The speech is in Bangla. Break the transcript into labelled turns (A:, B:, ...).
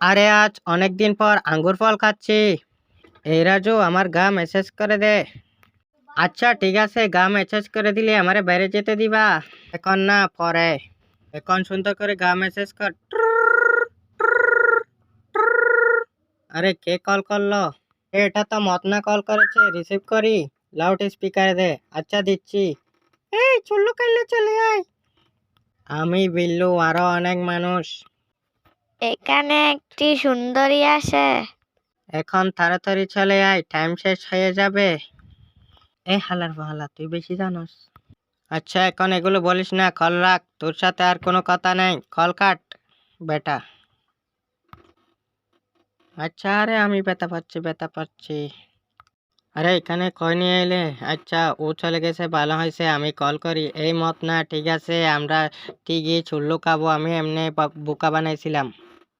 A: আরে আজ অনেকদিন পর আঙ্গুর ফল খাচ্ছি। এই রাজু, আমার গা মেসেজ করে দে। আচ্ছা ঠিক আছে, গা মেসেজ করে দিলে আমারে বাইরে যেতে দিবা? এখন না, পরে। এখন সুন্দর করে গা মেসেজ কর। আরে কে কল করলো? এটা তো মতনা কল করেছে, রিসিভ করি। লাউড স্পিকারে দে। আচ্ছা দিচ্ছি। এই চুল্লু কাইলে চলে আয়। আমি বিল্লু, আরো অনেক মানুষ।
B: এখানে একটি সুন্দরী আছে।
A: এখন তাড়াতাড়ি চলে আয়, টাইম শেষ হয়ে যাবে। এ হালার পাহালা, তুই বেশি জানোস। আচ্ছা এখন এগুলো বলিস না, কল রাখ, তোর সাথে আর কোনো কথা নাই, কল কাট বেটা। আচ্ছা, আরে আমি ব্যথা পাচ্ছি। আরে এখানে কই নিয়ে এলে? আচ্ছা, ও চলে গেছে, ভালো হয়েছে, আমি কল করি। এই মত না, ঠিক আছে, আমরা ঠিকই চুল্লু খাবো, আমি এমনি বোকা বানাইছিলাম।